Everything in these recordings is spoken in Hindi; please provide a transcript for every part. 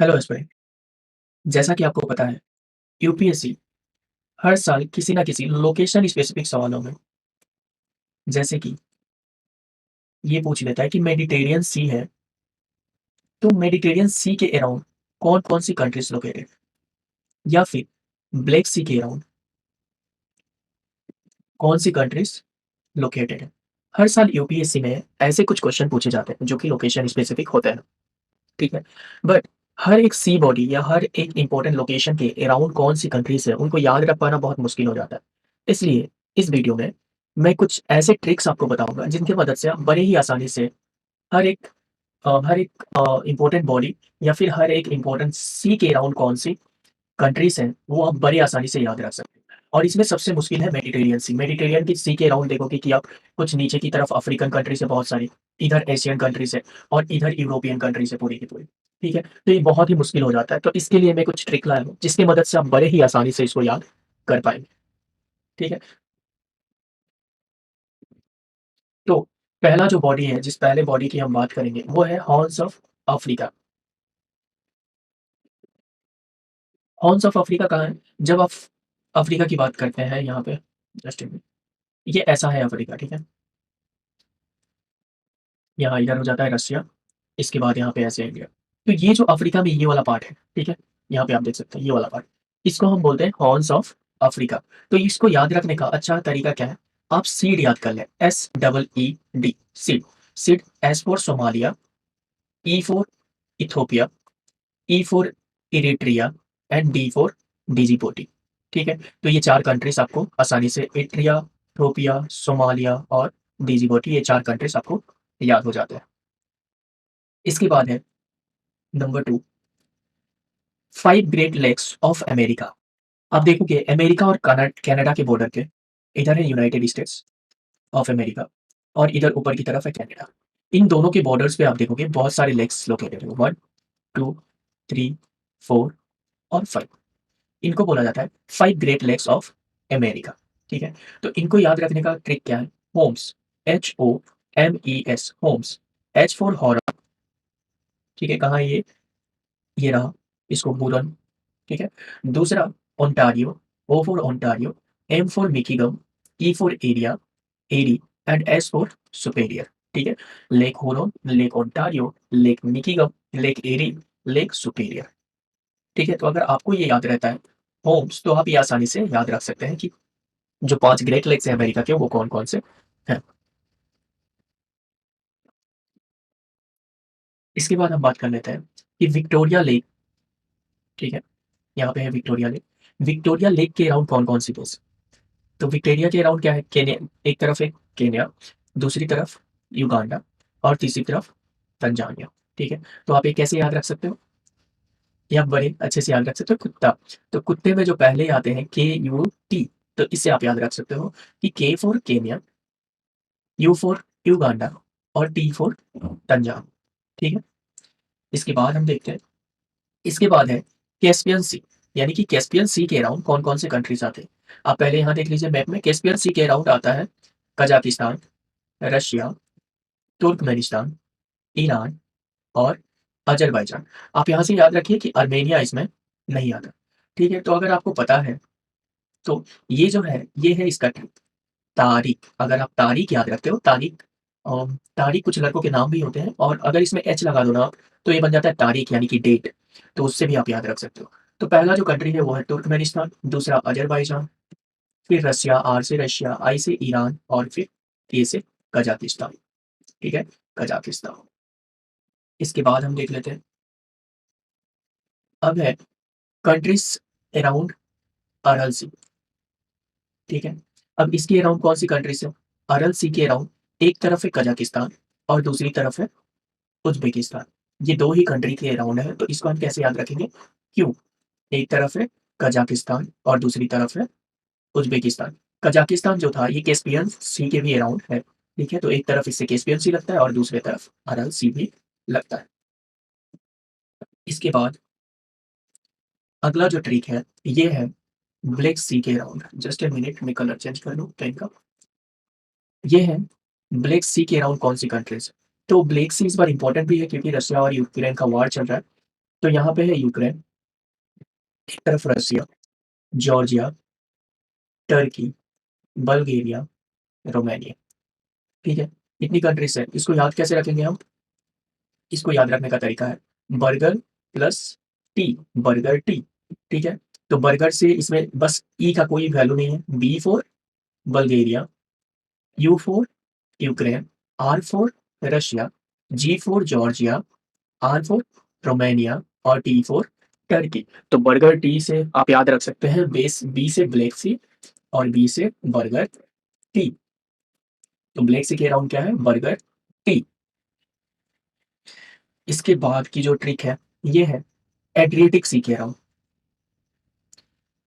Hello aspirant. जैसा कि आपको पता है, यूपीएससी हर साल किसी न किसी लोकेशन स्पेसिफिक सवालों में जैसे कि ये पूछ लेता है कि मेडिटेरियन सी है, तो मेडिटेरियन सी के अराउंड कौन-कौन सी कंट्रीज़ लोकेटेड या फिर ब्लैक सी के अराउंड कौन सी कंट्रीज़ लोकेटेड है। हर साल यूपीएससी में ऐसे कुछ क्वेश्चन पूछे जाते हैं जो कि लोकेशन स्पेसिफिक होते हैं, ठीक है? बट हर एक सी बॉडी या हर एक इम्पोर्टेंट लोकेशन के अराउंड कौन सी कंट्रीज़ है, उनको याद रख पाना बहुत मुश्किल हो जाता है। इसलिए इस वीडियो में मैं कुछ ऐसे ट्रिक्स आपको बताऊँगा जिनकी मदद से आप बड़े ही आसानी से हर एक इम्पोर्टेंट बॉडी या फिर हर एक इम्पोर्टेंट सी के अराउंड कौन-सी कंट्रीज़ हैं, वो आप बड़ी आसानी से याद रख सकते हैं। और इसमें सबसे मुश्किल है मेडिटेरियन सी। मेडिटेरियन की सी के अराउंड देखोगे कि आप कुछ नीचे की तरफ अफ्रीकन कंट्रीज़ है बहुत सारी, इधर एशियन कंट्रीज़ है और इधर यूरोपियन कंट्रीज़ है पूरी की पूरी। ठीक है? तो ये बहुत ही मुश्किल हो जाता है। तो इसके लिए मैं कुछ ट्रिक लाया हूँ, जिसकी मदद से आप बड़े ही आसानी से इसको याद कर पाएँगे। ठीक है? तो पहला जो बॉडी है, जिस पहले बॉडी की हम बात करेंगे, वो है horns of Africa. Horns of Africa कहाँ है? जब आप अफ्रीका की बात करते हैं यहाँ पे जस्ट अ मिनट, ये ऐसा है अफ्रीका, ठीक है? यहाँ इधर हो जाता है रसिया, इसके बाद यहाँ पे ऐसे इंडिया। तो ये जो अफ्रीका में ये वाला पार्ट है, ठीक है? यहाँ पे आप देख सकते हैं ये वाला पार्ट, इसको हम बोलते हैं हॉर्न्स ऑफ अफ्रीका। तो इसको याद रखने का अच्छा तरीका क्या है? आप सीड याद कर लें, SEED seed. Seed S for Somalia, E for Ethiopia, E for Eritrea and D for Djibouti. ठीक है? तो ये 4 कंट्रीज़ आपको आसानी से इरिट्रिया, इथियोपिया, सोमालिया और डिजिबोटी, ये 4 कंट्रीज़ आपको याद हो जाते हैं। इसके बाद है number 2, 5 great lakes of America. आप देखोगे अमेरिका और कनाडा के बॉर्डर के इधर है यूनाइटेड स्टेट्स ऑफ अमेरिका और इधर ऊपर की तरफ है कनाडा। इन दोनों के बॉर्डर्स पे आप देखोगे बहुत सारे लेक्स लोकेटेड है, 1, 2, 3, 4 और 5। इनको बोला जाता है 5 ग्रेट लेक्स ऑफ अमेरिका। ठीक है? तो इनको याद रखने का ट्रिक क्या है? Homes, HOMES, homes, H for horror, ठीक है? कहाँ है ये? ये रहा, इसको हुरन, ठीक है? दूसरा Ontario, O for Ontario, M for Michigan, E for area, Erie and S for Superior, ठीक है? Lake Huron, lake Ontario, lake Michigan, lake Erie, lake Superior, ठीक है? तो अगर आपको ये याद रहता है होम्स, तो आप ये आसानी से याद रख सकते हैं कि जो 5 ग्रेट लेक्स हैं अमेरिका के, वो कौन-कौन से हैं। इसके बाद हम बात कर लेते हैं कि विक्टोरिया लेक, ठीक है? यहाँ पे है विक्टोरिया लेक। विक्टोरिया लेक के अराउंड कौन-कौन सी प्लेस? तो विक्टोरिया के अराउंड क्या है? केन्या, एक तरफ है केन्या, दूसरी तरफ युगांडा और तीसरी तरफ तंजानिया, ठीक है? तो आप ये कैसे याद रख सकते हो? ये आप बड़े अच्छे से याद रख सकते हो, कुत्ता। तो कुत्ते में जो पहले आते हैं KUT, तो इससे आप याद रख सकते हो कि K for Kenya, U for Uganda और T फॉर तंजान, ठीक है? इसके बाद हम देखते हैं, इसके बाद है कैस्पियन सी, यानी कि कैस्पियन सी के अराउंड कौन-कौन से कंट्रीज़ आते हैं? आप पहले यहाँ देख लीजिए मैप में, कैस्पियन सी के अराउंड आता है कजाकिस्तान, रशिया, तुर्कमेनिस्तान, ईरान और अज़रबैजान। आप यहाँ से याद रखिए कि अर्मेनिया इसमें नहीं आता, ठीक है? तो अगर आपको पता है, तो ये जो है, ये है इसका ट्रिक। तारिक, अगर आप तारिक याद रखते हो, तारिक तारिक कुछ लड़कों के नाम भी होते हैं और अगर इसमें एच लगा दो ना आप, तो ये बन जाता है तारीख, यानी कि डेट। तो उससे भी आप याद रख सकते हो। तो पहला जो कंट्री है वो है तुर्कमेनिस्तान, दूसरा अज़रबैजान, फिर रसिया, आर से रशिया, आई से ईरान और फिर के से कजाकिस्तान, ठीक है? कजाकिस्तान। इसके बाद हम देख लेते हैं, अब है कंट्रीज़ अराउंड अरल सी, ठीक है? अब इसके अराउंड कौन-सी कंट्रीज़ है? अरल सी के अराउंड एक तरफ है कजाकिस्तान और दूसरी तरफ है उज़्बेकिस्तान। ये 2 ही कंट्री के अराउंड है, तो इसको हम कैसे याद रखेंगे? क्यों? एक तरफ है कजाकिस्तान और दूसरी तरफ है उज़्बेकिस्तान। कजाकिस्तान जो था ये कैस्पियन सी के भी अराउंड है, ठीक है? तो एक तरफ इससे कैस्पियन सी लगता है और दूसरी तरफ अरल सी भी लगता है। इसके बाद अगला जो ट्रिक है, ये है ब्लैक सी के अराउंड। जस्ट अ मिनट, मैं कलर चेंज कर लूँ पेन का। ये है ब्लैक सी के अराउंड कौन-सी कंट्रीज़? तो ब्लैक सी इस बार इम्पोर्टेंट भी है क्योंकि रशिया और यूक्रेन का वॉर चल रहा है। तो यहाँ पे है यूक्रेन, एक तरफ रसिया, जॉर्जिया, टर्की, बल्गेरिया, रोमानिया, ठीक है? इतनी कंट्रीज़ है। इसको याद कैसे रखेंगे हम? इसको याद रखने का तरीका है burger plus T, burger T, ठीक है? तो बर्गर से इसमें बस ई का कोई वैल्यू नहीं है। B for Bulgaria, U for Ukraine, R for Russia, G for Georgia, R for Romania और टी फॉर टर्की। तो बर्गर टी से आप याद रख सकते हैं बेस, बी से ब्लैक सी और बी से बर्गर टी। तो ब्लैक सी के अराउंड क्या है? Burger T. इसके बाद की जो ट्रिक है ये है एड्रियाटिक सी के around.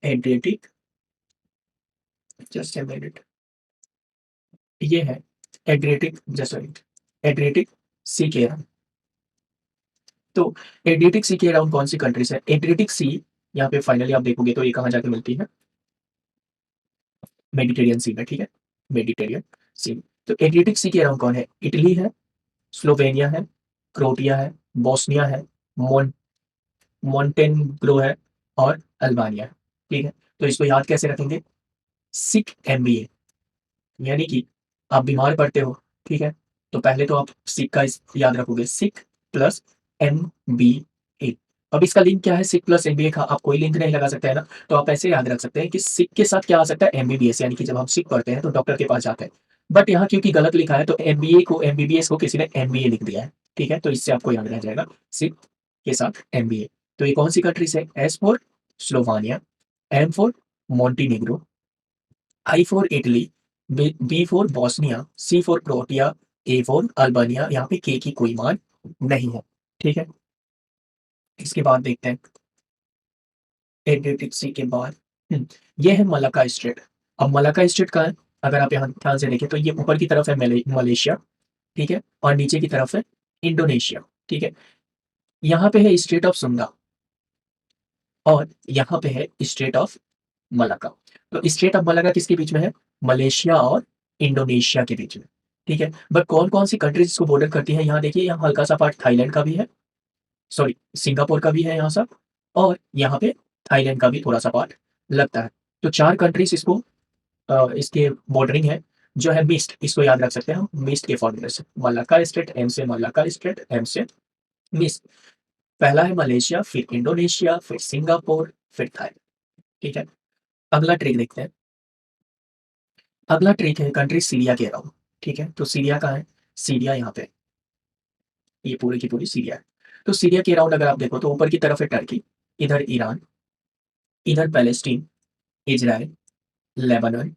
Adriatic, just a minute, ये है Adriatic, just a minute, Adriatic sea के अराउंड। तो एड्रियाटिक सी के अराउंड कौन सी कंट्रीज है? एड्रियाटिक सी यहाँ पे फाइनली आप देखोगे तो ये कहाँ जाके मिलती है? मेडिटेरियन सी में, ठीक है? मेडिटेरियन सी। तो एड्रियाटिक सी के अराउंड कौन है? इटली है, स्लोवेनिया है, क्रोएटिया है, बोस्निया है, मोन मोंटेनेग्रो है और अल्बानिया है, ठीक है? तो इसको याद कैसे रखेंगे? सिक एमबीए, यानी कि आप बीमार पड़ते हो, ठीक है? तो पहले तो आप सिक का याद रखोगे, सिक प्लस एमबीए। अब इसका लिंक क्या है? सिक प्लस एमबीए का आप कोई लिंक नहीं लगा सकते है ना, तो आप ऐसे याद रख सकते हैं कि सिक के साथ क्या आ सकता है? एमबीबीएस, यानी कि जब हम सिक पढ़ते हैं तो डॉक्टर के पास जाते हैं। बट यहाँ क्योंकि गलत लिखा है तो एमबीए को, एमबीबीएस को किसी ने एमबीए लिख दिया है, ठीक है? तो इससे आपको याद रह जाएगा सिक के साथ एमबीए। तो ये कौन सी कंट्रीज है? S for Slovenia, M for Montenegro, I for Italy, B for Bosnia, C for Croatia, A for Albania. यहाँ पे के की कोई मान नहीं है, ठीक है? इसके बाद देखते हैं एड्रियाटिक सी के बाद ये है मलाका स्ट्रेट। अब मलाका स्ट्रेट का है, अगर आप यहाँ ध्यान से देखें तो ये ऊपर की तरफ है मलेशिया, ठीक है? और नीचे की तरफ है इंडोनेशिया, ठीक है? यहाँ पे है स्ट्रेट ऑफ सुंदा और यहाँ पे है स्ट्रेट ऑफ मलाका। तो स्ट्रेट ऑफ मलाका किसके बीच में है? मलेशिया और इंडोनेशिया के बीच में, ठीक है? बट कौन-कौन सी कंट्रीज़ इसको बॉर्डर करती है? यहाँ देखिए, यहाँ हल्का-सा पार्ट थाईलैंड का भी है, सॉरी सिंगापुर का भी है यहाँ सब, और यहाँ पे थाईलैंड का भी थोड़ा-सा पार्ट लगता है। तो 4 कंट्रीज़ इसको इसके बॉर्डरिंग है, जो है मिस्ट, इसको याद रख सकते हैं हम मिस्ट के फॉर्मूले से। मलाक्का स्ट्रेट, एम से मलाक्का स्ट्रेट, एम से मिस्ट। पहला है मलेशिया, फिर इंडोनेशिया, फिर सिंगापुर, फिर थाईलैंड, ठीक है? अगला ट्रिक देखते हैं। अगला ट्रिक है कंट्री सीरिया के अराउंड, ठीक है? तो सीरिया कहाँ है? सीरिया यहाँ पे, ये पूरी की पूरी सीरिया है। तो सीरिया के अराउंड अगर आप देखो तो ऊपर की तरफ है टर्की, इधर ईरान, इधर पैलेस्टीन, इज़राइल, लेबनान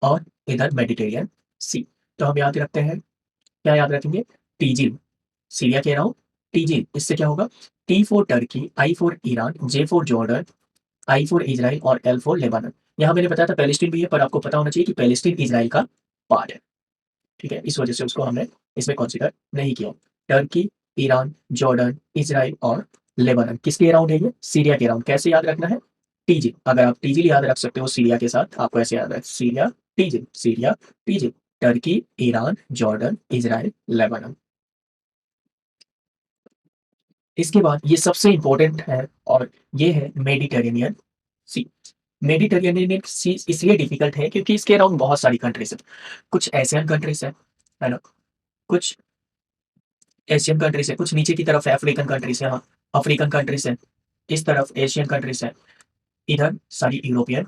और इधर मेडिटेरियन सी। तो हम याद रखते हैं, क्या याद रखेंगे? टीजिल, सीरिया के अराउंड टीजिल। इससे क्या होगा? T for Turkey, I for Iran, J for Jordan, I for Israel और एल फॉर लेबनान। यहाँ मैंने बताया था पैलेस्टीन भी है, पर आपको पता होना चाहिए कि पैलेस्टीन इज़राइल का पार्ट है, ठीक है? इस वजह से उसको हमने इसमें कंसीडर नहीं किया। टर्की, ईरान, जॉर्डन, इज़राइल और लेबनान किसके अराउंड है ये? सीरिया के अराउंड। कैसे याद रखना है? टीजिल। अगर आप टीजिल याद रख सकते हो सीरिया के साथ, आपको ऐसे याद रख सीरिया, टीजिल, सीरिया, टीजिल, Turkey, Iran, Jordan, Israel, Lebanon. इसके बाद ये सबसे इम्पोर्टेंट है और ये है मेडिटेरेनियन सी। मेडिटेरेनियन सी इसलिए डिफिकल्ट है क्योंकि इसके अराउंड बहुत सारी कंट्रीज़ हैं। कुछ एशियन कंट्रीज़ हैं, है ना? कुछ एशियन कंट्रीज़ है, कुछ नीचे की तरफ है अफ्रीकन कंट्रीज़ है, हाँ, अफ्रीकन कंट्रीज़ है, इस तरफ एशियन कंट्रीज़ है, इधर सारी यूरोपियन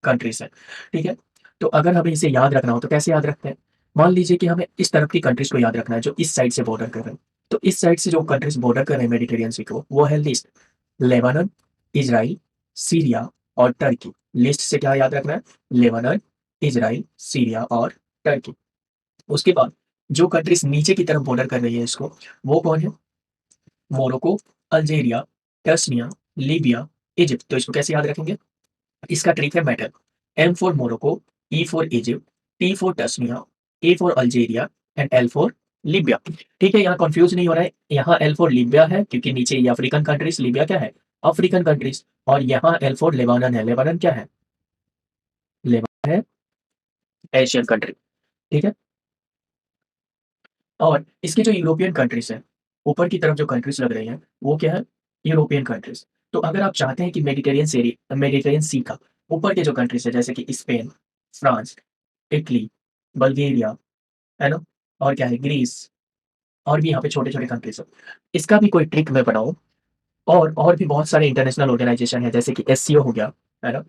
कंट्रीज़ है, ठीक है? तो अगर हमें इसे याद रखना हो तो कैसे याद रखते हैं? मान लीजिए कि हमें इस तरफ की कंट्रीज़ को याद रखना है जो इस साइड से बॉर्डर कर रहे हैं। तो इस साइड से जो कंट्रीज़ बॉर्डर कर रहे हैं मेडिटेरियन सी को, वो है लिस्ट, लेबानन, इज़राइल, सीरिया और टर्की। लिस्ट से क्या याद रखना है? लेबानन, इज़राइल, सीरिया और टर्की। उसके बाद जो कंट्रीज़ नीचे की तरफ बॉर्डर कर रही है इसको, वो कौन है? मोरक्को, अल्जीरिया, टस्निया, लीबिया, इजिप्ट। तो इसको कैसे याद रखेंगे? इसका ट्रिक है metal. M for Morocco, E for Egypt, T for टस्निया, A for Algeria and L for Libya. ठीक है, यहाँ कंफ्यूज नहीं हो रहा है। यहाँ एल फॉर लीबिया है क्योंकि नीचे ये अफ्रीकन कंट्रीज, लीबिया क्या है? African countries. और यहाँ एल फॉर लेबानन है। लेबानन क्या है? लेबानन है एशियन कंट्री, ठीक है? और इसकी जो यूरोपियन कंट्रीज है, ऊपर की तरफ जो कंट्रीज लग रही हैं, वो क्या है? European countries. तो अगर आप चाहते हैं कि मेडिटेरियन सी का ऊपर के जो कंट्रीज़ है जैसे कि स्पेन, फ्रांस, इटली, बल्गेरिया, है ना? और क्या है ग्रीस और भी यहाँ पे छोटे-छोटे कंट्रीज़ हैं। इसका भी कोई ट्रिक मैं बनाऊँ और भी बहुत सारे इंटरनेशनल ऑर्गनाइज़ेशन है जैसे कि एससीओ हो गया, है ना?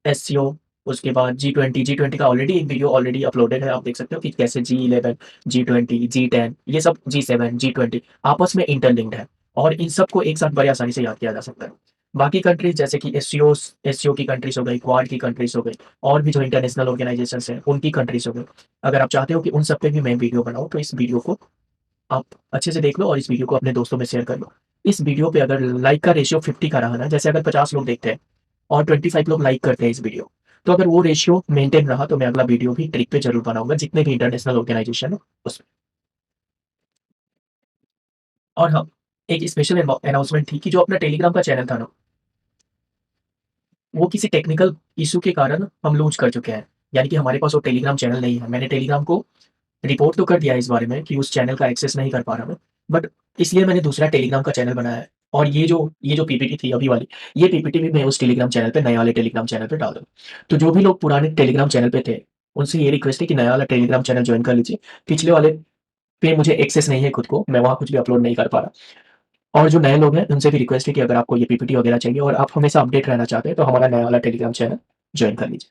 एससीओ उसके बाद जी20 का ऑलरेडी एक वीडियो ऑलरेडी अपलोडेड है, आप देख सकते हो कि कैसे जी11, जी20, जी10 ये सब जी7, जी20 आपस में इंटरलिंक्ड है और इन सबको एक साथ बड़े आसानी से याद किया जा सकता है। बाकी कंट्रीज़ जैसे कि एससीओ की कंट्रीज़ हो गई, क्वाड की कंट्रीज़ हो गई और भी जो इंटरनेशनल ऑर्गनाइज़ेशंस हैं, उनकी कंट्रीज़ हो गई। अगर आप चाहते हो कि उन सब पे भी मैं वीडियो बनाऊँ, तो इस वीडियो को आप अच्छे से देख लो और इस वीडियो को अपने दोस्तों में शेयर कर लो। इस वीडियो पे अगर लाइक का रेशियो 50 का रहा ना, जैसे अगर 50 लोग देखते हैं और 25 लोग लाइक करते हैं इस वीडियो, तो अगर वो रेशियो मेंटेन रहा तो मैं अगला वीडियो भी ट्रिक पे ज़रूर बनाऊँगा, जितने भी इंटरनेशनल ऑर्गनाइज़ेशन हो उसमें। और हाँ, एक स्पेशल अनाउंसमेंट थी कि जो अपना टेलीग्राम का चैनल था ना, वो किसी टेक्निकल इश्यू के कारण हम लूज़ कर चुके हैं। यानी कि हमारे पास वो टेलीग्राम चैनल नहीं है। मैंने टेलीग्राम को रिपोर्ट तो कर दिया है इस बारे में कि उस चैनल का एक्सेस नहीं कर पा रहा मैं। बट इसलिए मैंने दूसरा टेलीग्राम का चैनल बनाया है और ये जो पीपीटी थी अभी वाली, ये पीपीटी भी मैं उस टेलीग्राम चैनल पे नए वाले टेलीग्राम चैनल पे डाल दूँगा। तो जो भी लोग पुराने टेलीग्राम चैनल पे थे, उनसे ये रिक्वेस्ट है कि नया वाला टेलीग्राम चैनल जॉइन कर लीजिए। पिछले वाले पे मुझे एक्सेस नहीं है खुद को, मैं वहाँ कुछ भी अपलोड नहीं कर पा रहा। और जो नए लोग हैं, उनसे भी रिक्वेस्ट है कि अगर आपको ये पीपीटी वगैरह चाहिए और आप हमेशा अपडेट रहना चाहते हैं, तो हमारा नया वाला टेलीग्राम चैनल जॉइन कर लीजिए।